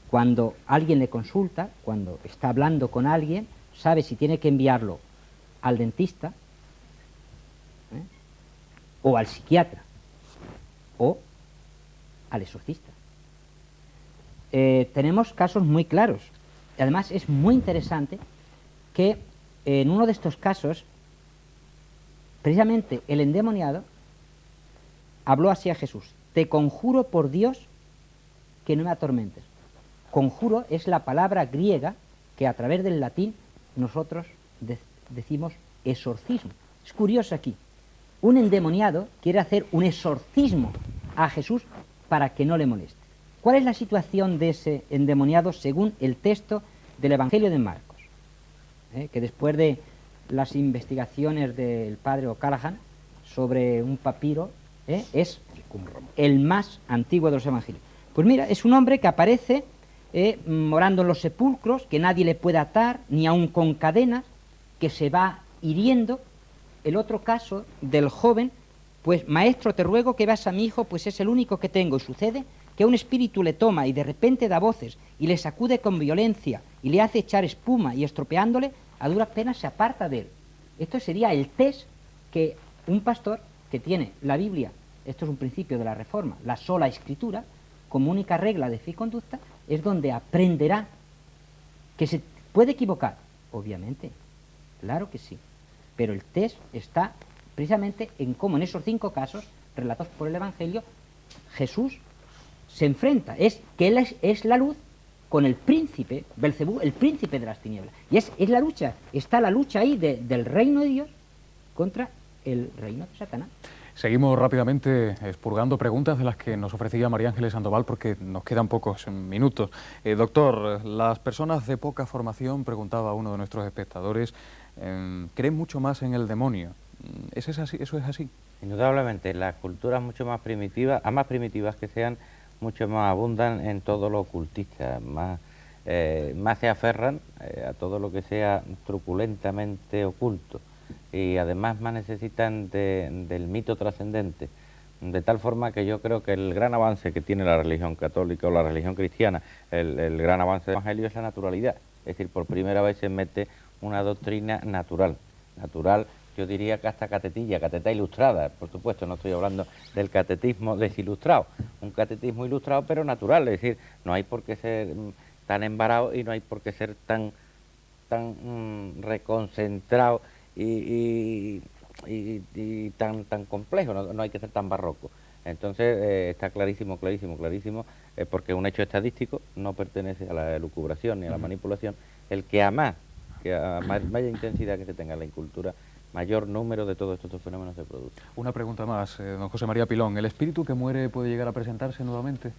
[SPEAKER 5] Cuando alguien le consulta, cuando está hablando con alguien, sabe si tiene que enviarlo al dentista, o al psiquiatra, o al exorcista. Tenemos casos muy claros. Además, es muy interesante que en uno de estos casos, precisamente el endemoniado habló así a Jesús: te conjuro por Dios que no me atormentes. Conjuro es la palabra griega que a través del latín nosotros decimos exorcismo. Es curioso aquí. Un endemoniado quiere hacer un exorcismo a Jesús para que no le moleste. ¿Cuál es la situación de ese endemoniado según el texto del Evangelio de Marcos? Que después de las investigaciones del padre O'Callaghan sobre un papiro, es el más antiguo de los evangelios. Pues mira, es un hombre que aparece morando en los sepulcros, que nadie le puede atar, ni aun con cadenas, que se va hiriendo. El otro caso del joven, pues maestro, te ruego que veas a mi hijo, pues es el único que tengo. Y sucede que un espíritu le toma y de repente da voces y le sacude con violencia y le hace echar espuma y estropeándole, a duras penas se aparta de él. Esto sería el test que un pastor que tiene la Biblia, esto es un principio de la Reforma, la sola Escritura, como única regla de fe y conducta, es donde aprenderá que se puede equivocar, obviamente, claro que sí, pero el test está precisamente en cómo en esos 5 casos relatados por el Evangelio Jesús se enfrenta, es que él es la luz con el príncipe, Belcebú, el príncipe de las tinieblas, y es la lucha, está la lucha ahí del reino de Dios contra el reino de Satanás.
[SPEAKER 3] Seguimos rápidamente expurgando preguntas de las que nos ofrecía María Ángeles Sandoval porque nos quedan pocos minutos. Doctor, las personas de poca formación, preguntaba uno de nuestros espectadores, creen mucho más en el demonio. ¿Eso es así?
[SPEAKER 6] Indudablemente, las culturas mucho más primitivas, a más primitivas que sean, mucho más abundan en todo lo ocultista, más se aferran a todo lo que sea truculentamente oculto. Y además más necesitan del mito trascendente, de tal forma que yo creo que el gran avance que tiene la religión católica o la religión cristiana, el gran avance del Evangelio es la naturalidad, es decir, por primera vez se mete una doctrina natural, yo diría que hasta cateta ilustrada, por supuesto, no estoy hablando del catetismo desilustrado, un catetismo ilustrado pero natural, es decir, no hay por qué ser tan embarado y no hay por qué ser tan reconcentrado y tan complejo, no hay que ser tan barroco. Entonces está clarísimo, porque un hecho estadístico no pertenece a la elucubración ni a la manipulación, el que a mayor intensidad que se tenga en la incultura, mayor número de todos estos fenómenos se produce.
[SPEAKER 3] Una pregunta más, don José María Pilón, ¿el espíritu que muere puede llegar a presentarse nuevamente?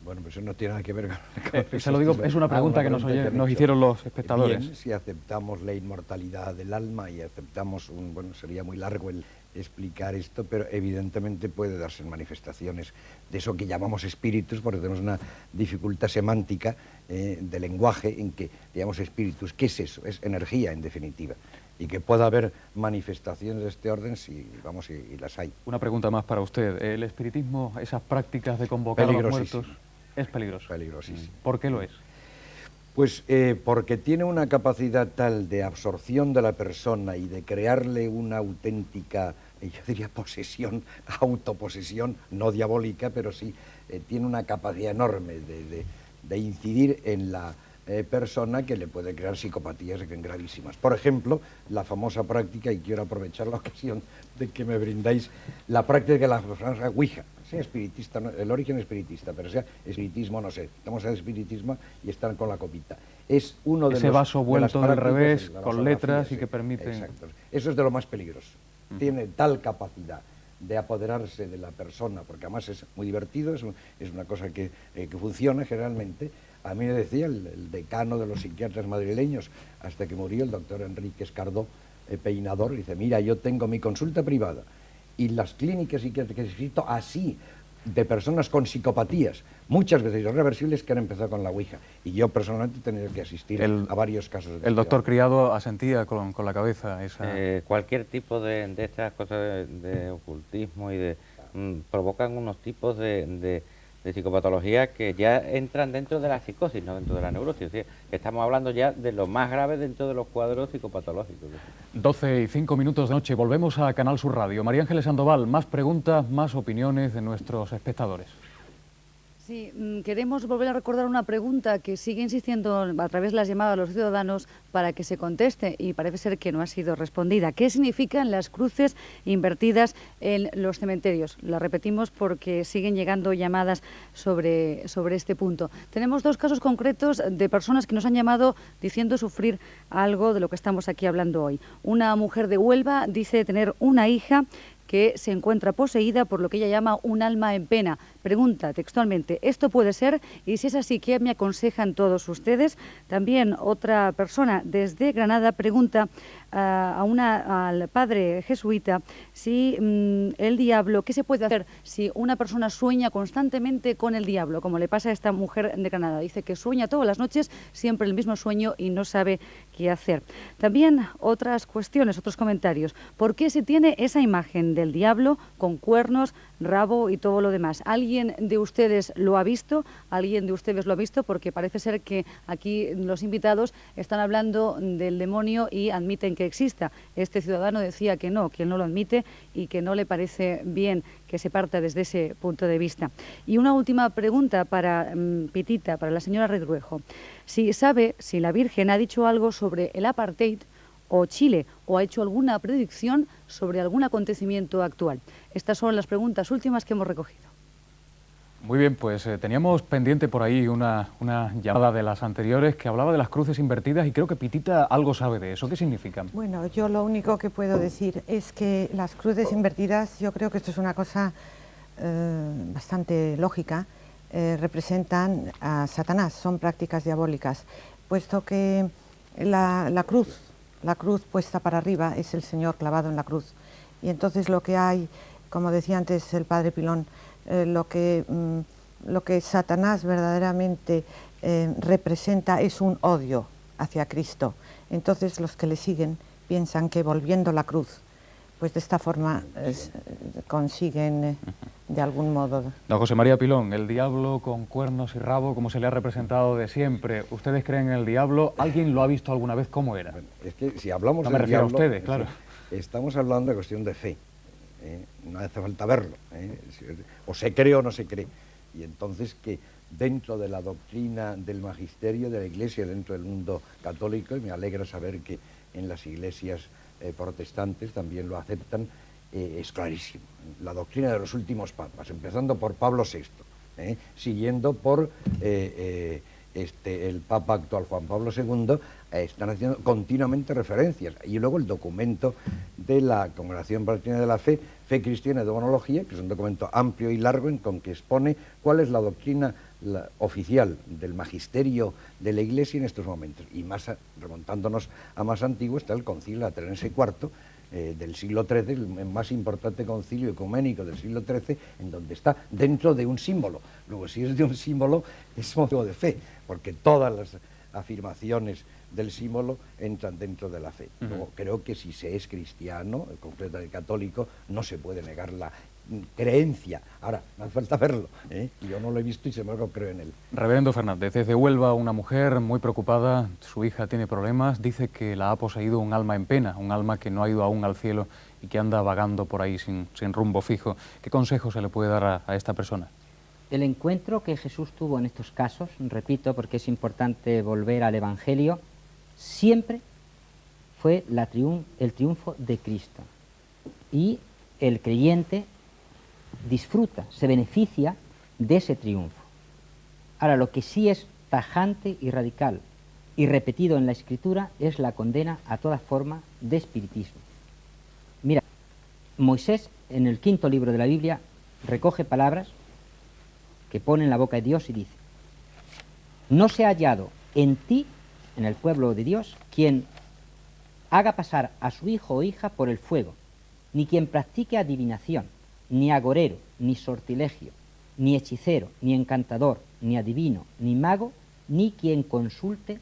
[SPEAKER 4] Bueno, pues eso no tiene nada que ver con...
[SPEAKER 3] Se lo digo, es una pregunta que nos hicieron los espectadores.
[SPEAKER 4] Bien, si aceptamos la inmortalidad del alma y aceptamos bueno, sería muy largo el explicar esto, pero evidentemente puede darse en manifestaciones de eso que llamamos espíritus, porque tenemos una dificultad semántica de lenguaje en que, digamos, espíritus, ¿qué es eso? Es energía, en definitiva. Y que pueda haber manifestaciones de este orden, si vamos, y las hay.
[SPEAKER 3] Una pregunta más para usted. ¿El espiritismo, esas prácticas de convocar a los muertos, es peligroso?
[SPEAKER 4] Peligrosísimo.
[SPEAKER 3] ¿Por qué lo es?
[SPEAKER 4] Pues porque tiene una capacidad tal de absorción de la persona y de crearle una auténtica, yo diría, posesión, autoposesión, no diabólica, pero sí tiene una capacidad enorme de incidir en la persona, que le puede crear psicopatías gravísimas. Por ejemplo, la famosa práctica, y quiero aprovechar la ocasión de que me brindáis, la práctica de la famosa Ouija, sea espiritista, no, el origen espiritista, pero sea espiritismo, no sé, estamos en espiritismo y están con la copita. Es uno de
[SPEAKER 3] ese vaso vuelto del revés, con letras y que permite...
[SPEAKER 4] Exacto. Eso es de lo más peligroso. Tiene tal capacidad de apoderarse de la persona, porque además es muy divertido, es una cosa que funciona generalmente. A mí me decía el decano de los psiquiatras madrileños, hasta que murió, el doctor Enrique Escardó, peinador, dice, mira, yo tengo mi consulta privada y las clínicas psiquiátricas que he escrito así, de personas con psicopatías, muchas veces irreversibles, que han empezado con la Ouija. Y yo personalmente he tenido que asistir a varios casos.
[SPEAKER 3] El doctor Criado asentía con la cabeza esa...
[SPEAKER 6] Cualquier tipo de estas cosas de ocultismo y provocan unos tipos de psicopatología que ya entran dentro de la psicosis, no dentro de la neurosis. Es decir, estamos hablando ya de lo más grave dentro de los cuadros psicopatológicos.
[SPEAKER 3] 12:05 de noche, volvemos a Canal Sur Radio. María Ángeles Sandoval, más preguntas, más opiniones de nuestros espectadores.
[SPEAKER 8] Sí, queremos volver a recordar una pregunta que sigue insistiendo a través de las llamadas a los ciudadanos para que se conteste y parece ser que no ha sido respondida. ¿Qué significan las cruces invertidas en los cementerios? La repetimos porque siguen llegando llamadas sobre este punto. Tenemos dos casos concretos de personas que nos han llamado diciendo sufrir algo de lo que estamos aquí hablando hoy. Una mujer de Huelva dice tener una hija que se encuentra poseída por lo que ella llama un alma en pena. Pregunta textualmente, ¿esto puede ser? Y si es así, ¿qué me aconsejan todos ustedes? También otra persona desde Granada pregunta al padre jesuita si el diablo, ¿qué se puede hacer si una persona sueña constantemente con el diablo? Como le pasa a esta mujer de Granada. Dice que sueña todas las noches, siempre el mismo sueño y no sabe qué hacer. También otras cuestiones, otros comentarios. ¿Por qué se tiene esa imagen del diablo con cuernos, rabo y todo lo demás? ¿Alguien de ustedes lo ha visto? ¿Alguien de ustedes lo ha visto? Porque parece ser que aquí los invitados están hablando del demonio y admiten que exista. Este ciudadano decía que él no lo admite y que no le parece bien que se parta desde ese punto de vista. Y una última pregunta para Pitita, para la señora Redruejo. Si sabe si la Virgen ha dicho algo sobre el apartheid o Chile, o ha hecho alguna predicción sobre algún acontecimiento actual. Estas son las preguntas últimas que hemos recogido.
[SPEAKER 3] Muy bien, pues teníamos pendiente por ahí una llamada de las anteriores que hablaba de las cruces invertidas y creo que Pitita algo sabe de eso. ¿Qué significan?
[SPEAKER 7] Bueno, yo lo único que puedo decir es que las cruces invertidas, yo creo que esto es una cosa bastante lógica, representan a Satanás, son prácticas diabólicas, puesto que la cruz puesta para arriba es el Señor clavado en la cruz. Y entonces lo que hay, como decía antes el padre Pilón, lo que Satanás verdaderamente representa es un odio hacia Cristo. Entonces los que le siguen piensan que volviendo la cruz, pues de esta forma consiguen de algún modo.
[SPEAKER 3] Don José María Pilón, el diablo con cuernos y rabo, como se le ha representado de siempre. ¿Ustedes creen en el diablo? ¿Alguien lo ha visto alguna vez? ¿Cómo era?
[SPEAKER 4] Bueno, es que si hablamos
[SPEAKER 3] no me refiero
[SPEAKER 4] diablo,
[SPEAKER 3] a ustedes, claro.
[SPEAKER 4] Estamos hablando de cuestión de fe. No hace falta verlo. O se cree o no se cree. Y entonces que dentro de la doctrina del magisterio de la Iglesia, dentro del mundo católico, y me alegra saber que en las iglesias protestantes también lo aceptan, es clarísimo. La doctrina de los últimos papas, empezando por Pablo VI, siguiendo por el Papa actual Juan Pablo II, están haciendo continuamente referencias. Y luego el documento de la Congregación para la Doctrina de la Fe, Fe Cristiana y Demonología, que es un documento amplio y largo con que expone cuál es la doctrina oficial del magisterio de la Iglesia en estos momentos. Y más remontándonos a más antiguo está el Concilio Lateranense IV, del siglo XIII, el más importante concilio ecuménico del siglo XIII, en donde está dentro de un símbolo. Luego, si es de un símbolo, es motivo de fe, porque todas las afirmaciones del símbolo entran dentro de la fe. Luego, creo que si se es cristiano, concretamente católico, no se puede negar la creencia. Ahora, no hace falta verlo, yo no lo he visto y sin embargo creo en él.
[SPEAKER 3] Reverendo Fernández, desde Huelva una mujer muy preocupada, su hija tiene problemas, dice que la ha poseído un alma en pena, un alma que no ha ido aún al cielo y que anda vagando por ahí sin rumbo fijo. ¿Qué consejo se le puede dar a esta persona?
[SPEAKER 5] El encuentro que Jesús tuvo en estos casos, repito porque es importante volver al Evangelio, siempre fue el triunfo de Cristo. Y el creyente disfruta, se beneficia de ese triunfo. Ahora, lo que sí es tajante y radical y repetido en la Escritura es la condena a toda forma de espiritismo. Mira, Moisés en el 5.º libro de la Biblia, recoge palabras que pone en la boca de Dios y dice: no se ha hallado en ti, en el pueblo de Dios, quien haga pasar a su hijo o hija por el fuego, ni quien practique adivinación, ni agorero, ni sortilegio, ni hechicero, ni encantador, ni adivino, ni mago, ni quien consulte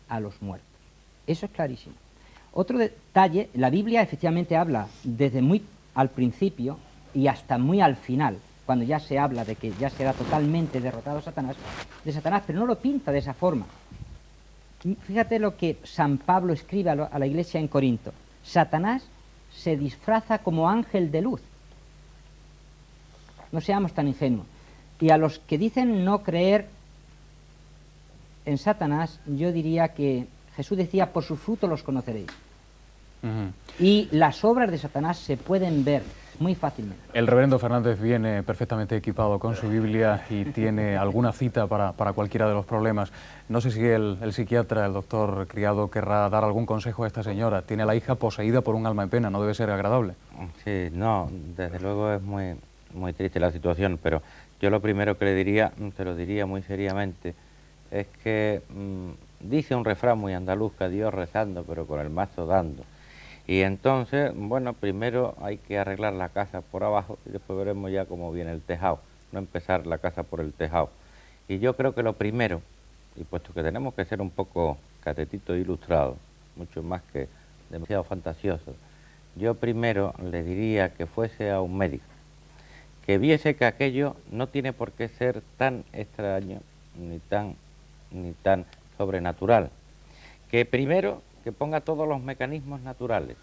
[SPEAKER 5] a los muertos. Eso es clarísimo. Otro detalle, la Biblia efectivamente habla desde muy al principio y hasta muy al final, cuando ya se habla de que ya será totalmente derrotado Satanás, de Satanás, pero no lo pinta de esa forma. Fíjate lo que San Pablo escribe a la iglesia en Corinto: Satanás se disfraza como ángel de luz. No seamos tan ingenuos. Y a los que dicen no creer en Satanás, yo diría que Jesús decía: por sus frutos los conoceréis. Y las obras de Satanás se pueden ver muy fácilmente.
[SPEAKER 3] El reverendo Fernández viene perfectamente equipado con su Biblia y tiene alguna cita para cualquiera de los problemas. No sé si el psiquiatra, el doctor Criado, querrá dar algún consejo a esta señora. Tiene a la hija poseída por un alma en pena, no debe ser agradable.
[SPEAKER 6] Sí, no, desde luego es muy triste la situación, pero yo lo primero que le diría, te lo diría muy seriamente, es que dice un refrán muy andaluz, que a Dios rezando, pero con el mazo dando. Y entonces, bueno, primero hay que arreglar la casa por abajo y después veremos ya cómo viene el tejado, no empezar la casa por el tejado. Y yo creo que lo primero, y puesto que tenemos que ser un poco catetitos ilustrados, mucho más que demasiado fantasiosos, yo primero le diría que fuese a un médico, que viese que aquello no tiene por qué ser tan extraño ni tan sobrenatural, que primero que ponga todos los mecanismos naturales,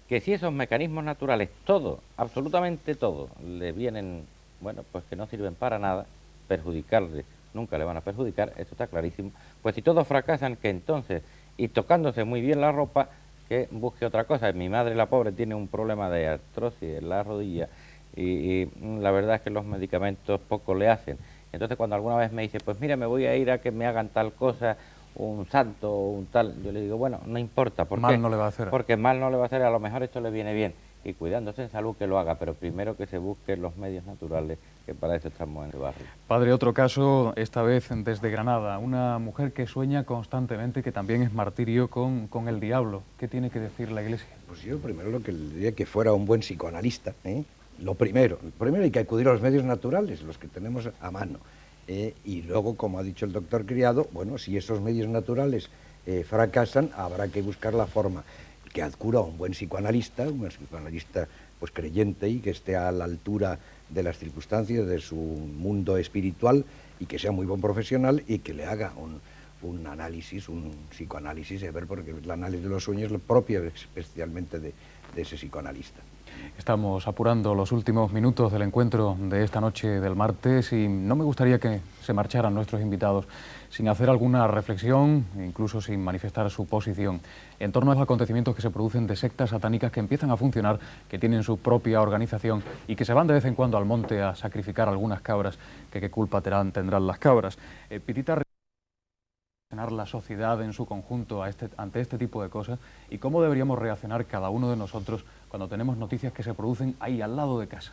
[SPEAKER 6] que si esos mecanismos naturales, todo, absolutamente todo, le vienen, bueno, pues que no sirven para nada, perjudicarle, nunca le van a perjudicar, eso está clarísimo, pues si todos fracasan, que entonces, y tocándose muy bien la ropa, que busque otra cosa. Mi madre, la pobre, tiene un problema de artrosis en la rodilla y la verdad es que los medicamentos poco le hacen. Entonces cuando alguna vez me dice, pues mira, me voy a ir a que me hagan tal cosa, un santo o un tal, yo le digo, bueno, no importa. ¿Por
[SPEAKER 3] mal
[SPEAKER 6] qué?
[SPEAKER 3] No le va a hacer.
[SPEAKER 6] Porque mal no le va a hacer, a lo mejor esto le viene bien. Y cuidándose en salud que lo haga, pero primero que se busquen los medios naturales, que para eso estamos en el barrio.
[SPEAKER 3] Padre, otro caso, esta vez desde Granada, una mujer que sueña constantemente, que también es martirio con el diablo. ¿Qué tiene que decir la Iglesia?
[SPEAKER 4] Pues yo primero lo que le diría que fuera un buen psicoanalista, ¿eh? Lo primero hay que acudir a los medios naturales, los que tenemos a mano. Y luego, como ha dicho el doctor Criado, bueno, si esos medios naturales fracasan, habrá que buscar la forma que acuda a un buen psicoanalista, pues creyente y que esté a la altura de las circunstancias de su mundo espiritual y que sea muy buen profesional y que le haga un análisis, un psicoanálisis, de ver, porque el análisis de los sueños es lo propio especialmente de ese psicoanalista.
[SPEAKER 3] Estamos apurando los últimos minutos del encuentro de esta noche del martes y no me gustaría que se marcharan nuestros invitados sin hacer alguna reflexión, incluso sin manifestar su posición, en torno a los acontecimientos que se producen de sectas satánicas que empiezan a funcionar, que tienen su propia organización y que se van de vez en cuando al monte a sacrificar algunas cabras, que qué culpa tendrán las cabras. Pirita, la sociedad en su conjunto ante este tipo de cosas y cómo deberíamos reaccionar cada uno de nosotros cuando tenemos noticias que se producen ahí al lado de casa.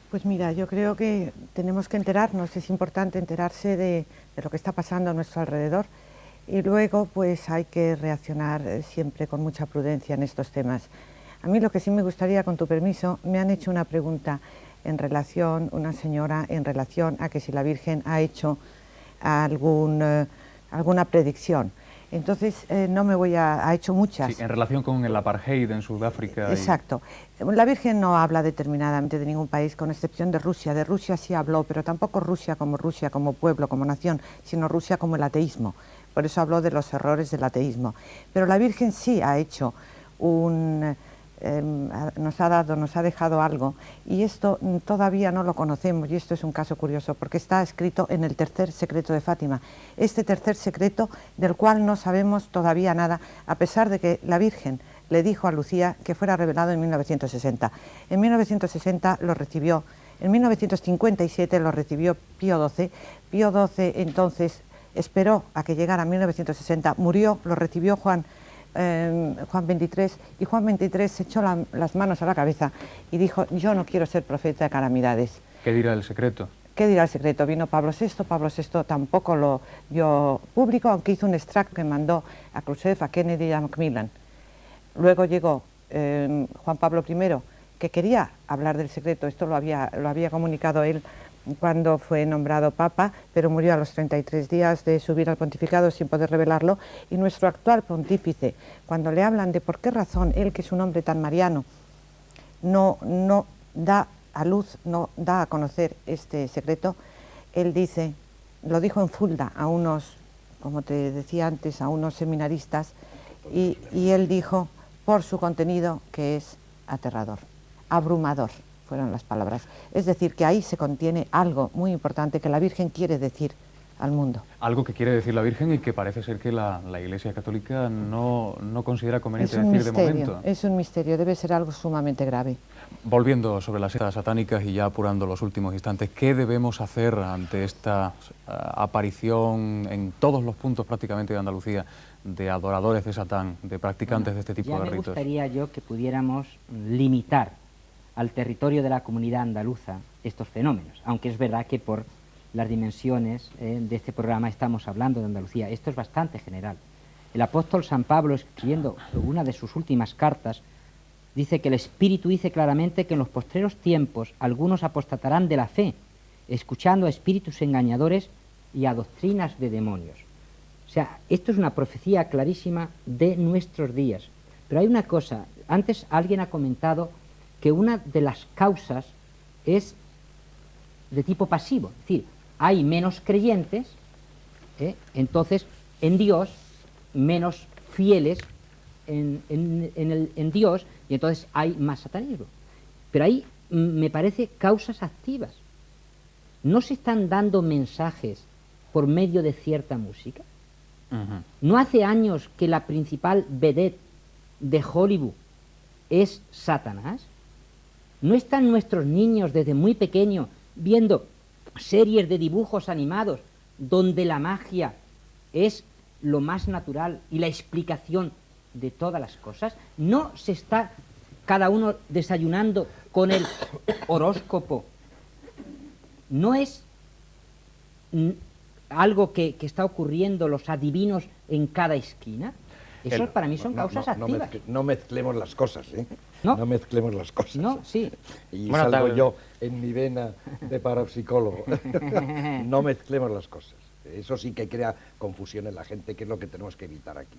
[SPEAKER 7] Pues mira, yo creo que tenemos que enterarnos, es importante enterarse de lo que está pasando a nuestro alrededor y luego pues hay que reaccionar siempre con mucha prudencia en estos temas. A mí lo que sí me gustaría, con tu permiso, me han hecho una pregunta una señora en relación a que si la Virgen ha hecho alguna predicción. Entonces, no me voy ha hecho muchas.
[SPEAKER 3] Sí, en relación con el apartheid en Sudáfrica.
[SPEAKER 7] Exacto. La Virgen no habla determinadamente de ningún país, con excepción de Rusia. De Rusia sí habló, pero tampoco Rusia como pueblo, como nación, sino Rusia como el ateísmo. Por eso habló de los errores del ateísmo. Pero la Virgen sí ha hecho nos ha dejado algo, y esto todavía no lo conocemos, y esto es un caso curioso, porque está escrito en el tercer secreto de Fátima, este tercer secreto del cual no sabemos todavía nada, a pesar de que la Virgen le dijo a Lucía que fuera revelado en 1960. En 1960 lo recibió, en 1957 lo recibió Pío XII, Pío XII entonces esperó a que llegara 1960, murió, lo recibió Juan Juan 23, y Juan 23 se echó las manos a la cabeza y dijo: yo no quiero ser profeta de calamidades.
[SPEAKER 3] ¿Qué dirá el secreto?
[SPEAKER 7] ¿Qué dirá el secreto? Vino Pablo VI tampoco lo vio público, aunque hizo un extracto que mandó a Khrushchev, a Kennedy y a Macmillan. Luego llegó Juan Pablo I, que quería hablar del secreto, esto lo había comunicado él cuando fue nombrado Papa, pero murió a los 33 días de subir al pontificado sin poder revelarlo. Y nuestro actual pontífice, cuando le hablan de por qué razón él, que es un hombre tan mariano, no da a luz, no da a conocer este secreto, él dice, lo dijo en Fulda a unos, como te decía antes, a unos seminaristas, y él dijo, por su contenido, que es aterrador, abrumador, fueron las palabras. Es decir, que ahí se contiene algo muy importante que la Virgen quiere decir al mundo.
[SPEAKER 3] Algo que quiere decir la Virgen y que parece ser que la Iglesia Católica no considera conveniente decir de momento.
[SPEAKER 7] Es un misterio, debe ser algo sumamente grave.
[SPEAKER 3] Volviendo sobre las sectas satánicas y ya apurando los últimos instantes, ¿qué debemos hacer ante esta aparición en todos los puntos prácticamente de Andalucía de adoradores de Satán, de practicantes de este tipo de ritos?
[SPEAKER 5] Me gustaría yo que pudiéramos limitar al territorio de la comunidad andaluza estos fenómenos, aunque es verdad que por las dimensiones de este programa estamos hablando de Andalucía. Esto es bastante general. El apóstol San Pablo, escribiendo una de sus últimas cartas, dice que el Espíritu dice claramente que en los postreros tiempos algunos apostatarán de la fe, escuchando a espíritus engañadores y a doctrinas de demonios. O sea, esto es una profecía clarísima de nuestros días. Pero hay una cosa, antes alguien ha comentado que una de las causas es de tipo pasivo, es decir, hay menos creyentes, entonces en Dios, menos fieles en Dios, y entonces hay más satanismo. Pero ahí me parece causas activas. ¿No se están dando mensajes por medio de cierta música? ¿No hace años que la principal vedette de Hollywood es Satanás? ¿No están nuestros niños desde muy pequeños viendo series de dibujos animados donde la magia es lo más natural y la explicación de todas las cosas? ¿No se está cada uno desayunando con el horóscopo? ¿No es algo que está ocurriendo, los adivinos en cada esquina? Eso para mí son causas activas.
[SPEAKER 4] No mezclemos las cosas, ¿eh?
[SPEAKER 5] No.
[SPEAKER 4] No mezclemos las cosas.
[SPEAKER 5] No, sí.
[SPEAKER 4] Y
[SPEAKER 6] Bueno,
[SPEAKER 4] salgo yo en mi vena de parapsicólogo. No mezclemos las cosas. Eso sí que crea confusión en la gente, que es lo que tenemos que evitar aquí.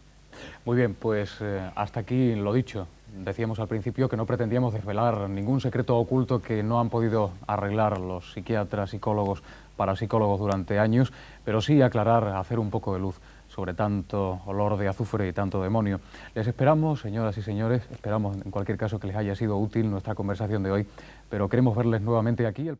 [SPEAKER 3] Muy bien, pues hasta aquí lo dicho. Decíamos al principio que no pretendíamos desvelar ningún secreto oculto que no han podido arreglar los psiquiatras, psicólogos, parapsicólogos durante años, pero sí aclarar, hacer un poco de luz sobre tanto olor de azufre y tanto demonio. Les esperamos, señoras y señores, esperamos en cualquier caso que les haya sido útil nuestra conversación de hoy, pero queremos verles nuevamente aquí.